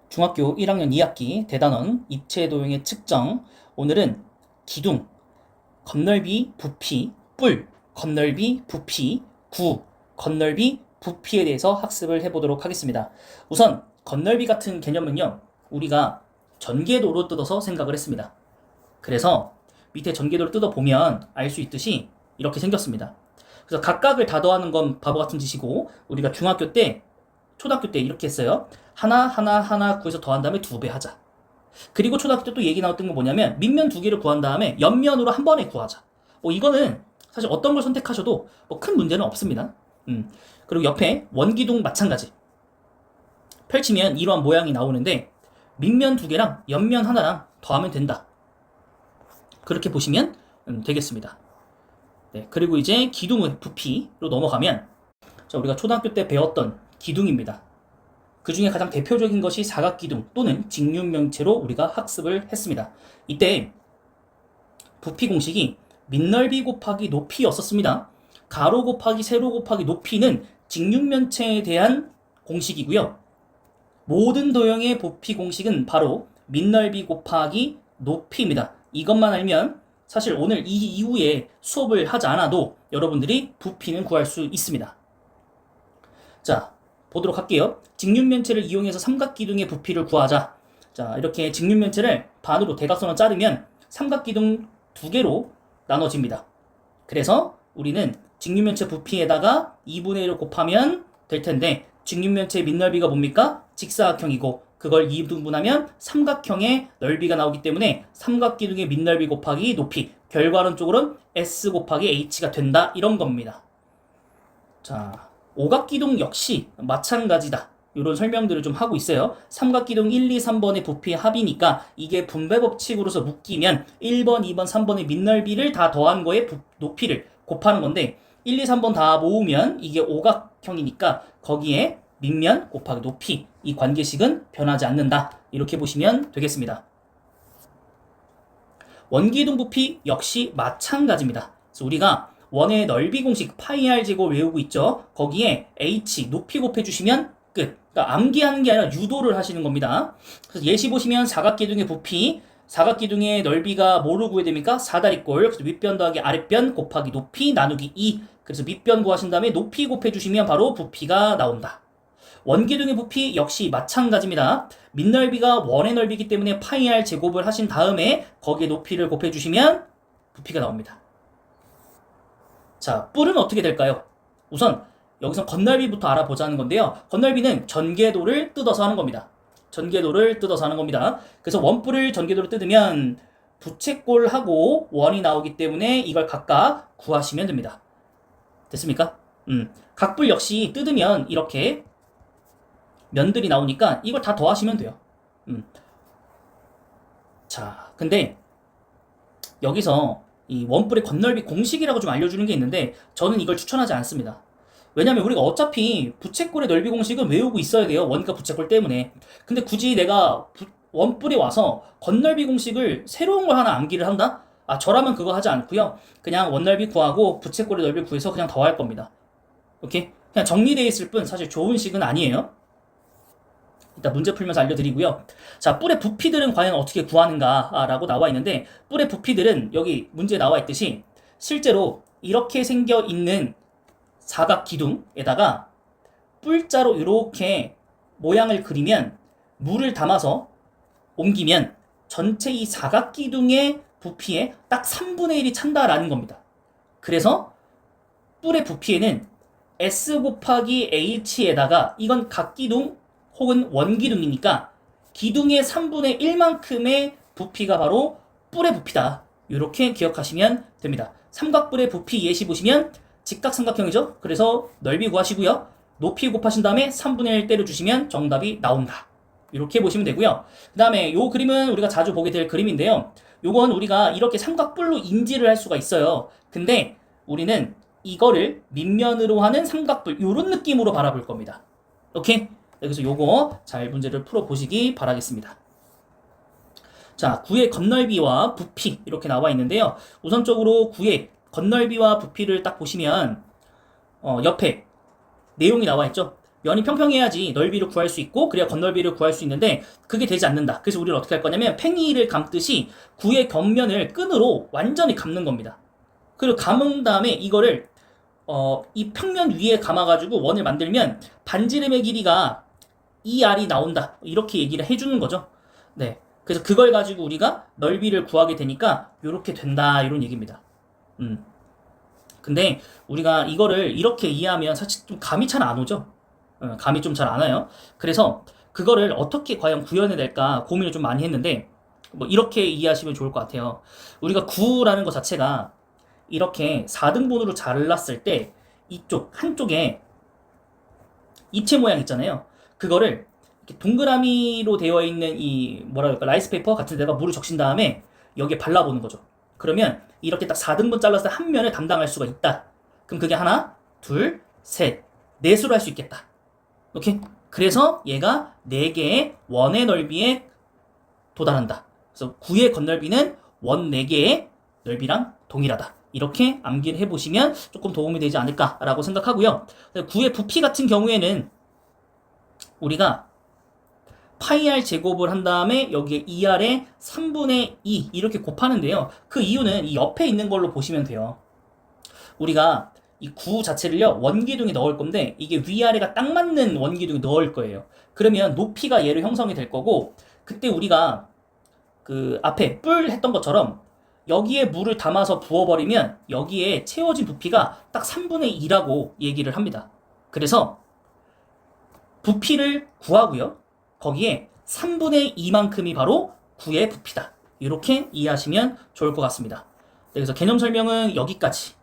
중학교 1학년 2학기 대단원 입체 도형의 측정. 오늘은 기둥, 건널비, 부피, 뿔, 건널비, 부피, 구, 건널비, 부피에 대해서 학습을 해보도록 하겠습니다. 우선 건널비 같은 개념은요, 우리가 전개도로 뜯어서 생각을 했습니다. 그래서 밑에 전개도를 뜯어보면 알 수 있듯이 이렇게 생겼습니다. 그래서 각각을 다 더하는 건 바보 같은 짓이고, 우리가 중학교 때, 초등학교 때 이렇게 했어요. 하나 구해서 더한 다음에 2배 하자. 그리고 초등학교 때 또 얘기 나왔던 건 뭐냐면 밑면 2개를 구한 다음에 옆면으로 한 번에 구하자. 이거는 사실 어떤 걸 선택하셔도 큰 문제는 없습니다. 그리고 옆에 원기둥 마찬가지. 펼치면 이러한 모양이 나오는데 밑면 2개랑 옆면 하나랑 더하면 된다. 그렇게 보시면 되겠습니다. 네, 그리고 이제 기둥의 부피로 넘어가면, 자, 우리가 초등학교 때 배웠던 기둥입니다. 그 중에 가장 대표적인 것이 사각기둥 또는 직육면체로 우리가 학습을 했습니다. 이때 부피 공식이 밑넓이 곱하기 높이였었습니다. 가로 곱하기 세로 곱하기 높이는 직육면체에 대한 공식이고요. 모든 도형의 부피 공식은 바로 밑넓이 곱하기 높이입니다. 이것만 알면 사실 오늘 이 이후에 수업을 하지 않아도 여러분들이 부피는 구할 수 있습니다. 자, 보도록 할게요. 직육면체를 이용해서 삼각기둥의 부피를 구하자. 자, 이렇게 직육면체를 반으로 대각선으로 자르면 삼각기둥 2개로 나눠집니다. 그래서 우리는 직육면체 부피에다가 2분의 1을 곱하면 될 텐데, 직육면체의 밑넓이가 뭡니까? 직사각형이고 그걸 2등분하면 삼각형의 넓이가 나오기 때문에 삼각기둥의 밑넓이 곱하기 높이, 결과론적으로는 S 곱하기 H가 된다, 이런 겁니다. 자, 오각기둥 역시 마찬가지다, 이런 설명들을 좀 하고 있어요. 삼각기둥 1, 2, 3번의 부피의 합이니까 이게 분배 법칙으로서 묶이면 1번, 2번, 3번의 밑넓이를 다 더한 거에 높이를 곱하는 건데, 1, 2, 3번 다 모으면 이게 오각형이니까 거기에 밑면 곱하기 높이, 이 관계식은 변하지 않는다, 이렇게 보시면 되겠습니다. 원기둥 부피 역시 마찬가지입니다. 그래서 우리가 원의 넓이 공식 파이 r 제곱 외우고 있죠. 거기에 h 높이 곱해주시면 끝. 그러니까 암기하는 게 아니라 유도를 하시는 겁니다. 그래서 예시 보시면 사각기둥의 부피, 사각기둥의 넓이가 뭐로 구해야 됩니까? 사다리꼴. 그래서 윗변 더하기 아랫변 곱하기 높이 나누기 2. 그래서 밑변 구하신 다음에 높이 곱해주시면 바로 부피가 나온다. 원기둥의 부피 역시 마찬가지입니다. 밑넓이가 원의 넓이기 때문에 파이 r 제곱을 하신 다음에 거기에 높이를 곱해주시면 부피가 나옵니다. 자, 뿔은 어떻게 될까요? 우선 여기서 건널비부터 알아보자는 건데요. 건널비는 전개도를 뜯어서 하는 겁니다. 전개도를 뜯어서 하는 겁니다. 그래서 원뿔을 전개도로 뜯으면 부채꼴하고 원이 나오기 때문에 이걸 각각 구하시면 됩니다. 됐습니까? 각뿔 역시 뜯으면 이렇게 면들이 나오니까 이걸 다 더하시면 돼요. 자, 근데 여기서 이 원뿔의 건널비 공식이라고 좀 알려주는 게 있는데 저는 이걸 추천하지 않습니다. 왜냐면 우리가 어차피 부채꼴의 넓이 공식은 외우고 있어야 돼요. 원과 부채꼴 때문에. 근데 굳이 내가 원뿔에 와서 건널비 공식을 새로운 걸 하나 암기를 한다? 저라면 그거 하지 않고요. 그냥 원넓이 구하고 부채꼴의 넓이를 구해서 그냥 더할 겁니다. 오케이? 그냥 정리되어 있을 뿐 사실 좋은 식은 아니에요. 일단 문제 풀면서 알려드리고요. 자, 뿔의 부피들은 과연 어떻게 구하는가라고 나와 있는데, 뿔의 부피들은 여기 문제에 나와 있듯이 실제로 이렇게 생겨 있는 사각 기둥에다가 뿔자로 이렇게 모양을 그리면, 물을 담아서 옮기면 전체 이 사각 기둥의 부피에 딱 3분의 1이 찬다라는 겁니다. 그래서 뿔의 부피에는 S 곱하기 H에다가, 이건 각기둥 혹은 원기둥이니까 기둥의 3분의 1만큼의 부피가 바로 뿔의 부피다, 이렇게 기억하시면 됩니다. 삼각뿔의 부피 예시 보시면 직각삼각형이죠. 그래서 넓이 구하시고요. 높이 곱하신 다음에 3분의 1 때려주시면 정답이 나온다, 이렇게 보시면 되고요. 그 다음에 요 그림은 우리가 자주 보게 될 그림인데요. 요건 우리가 이렇게 삼각뿔로 인지를 할 수가 있어요. 근데 우리는 이거를 밑면으로 하는 삼각뿔, 요런 느낌으로 바라볼 겁니다. 오케이? 그래서 요거 잘 문제를 풀어보시기 바라겠습니다. 자, 구의 건널비와 부피 이렇게 나와 있는데요. 우선적으로 구의 건널비와 부피를 딱 보시면 옆에 내용이 나와 있죠. 면이 평평해야지 넓이를 구할 수 있고 그래야 건널비를 구할 수 있는데 그게 되지 않는다. 그래서 우리는 어떻게 할 거냐면 팽이를 감듯이 구의 겉면을 끈으로 완전히 감는 겁니다. 그리고 감은 다음에 이거를 이 평면 위에 감아가지고 원을 만들면 반지름의 길이가 이 알이 나온다. 이렇게 얘기를 해주는 거죠. 네. 그래서 그걸 가지고 우리가 넓이를 구하게 되니까 이렇게 된다. 이런 얘기입니다. 근데 우리가 이거를 이렇게 이해하면 사실 좀 감이 잘 안 오죠. 감이 좀 잘 안 와요. 그래서 그거를 어떻게 과연 구현해낼까 고민을 좀 많이 했는데 뭐 이렇게 이해하시면 좋을 것 같아요. 우리가 구라는 것 자체가 이렇게 4등분으로 잘랐을 때 이쪽 한쪽에 입체 모양 있잖아요. 그거를 이렇게 동그라미로 되어 있는 이 뭐라 그럴까 라이스 페이퍼 같은 데다가 물을 적신 다음에 여기에 발라보는 거죠. 그러면 이렇게 딱 4등분 잘라서 한 면을 담당할 수가 있다. 그럼 그게 하나, 둘, 셋, 넷으로 할 수 있겠다. 오케이? 그래서 얘가 4개의 원의 넓이에 도달한다. 그래서 구의 건널비는 원 4개의 넓이랑 동일하다. 이렇게 암기를 해보시면 조금 도움이 되지 않을까라고 생각하고요. 구의 부피 같은 경우에는 우리가 파이 r 제곱을 한 다음에 여기에 2r에 3분의 2 이렇게 곱하는데요. 그 이유는 이 옆에 있는 걸로 보시면 돼요. 우리가 이 구 자체를요 원기둥에 넣을 건데 이게 위아래가 딱 맞는 원기둥에 넣을 거예요. 그러면 높이가 얘로 형성이 될 거고 그때 우리가 그 앞에 뿔 했던 것처럼 여기에 물을 담아서 부어버리면 여기에 채워진 부피가 딱 3분의 2라고 얘기를 합니다. 그래서 부피를 구하고요. 거기에 3분의 2만큼이 바로 구의 부피다. 이렇게 이해하시면 좋을 것 같습니다. 그래서 개념 설명은 여기까지.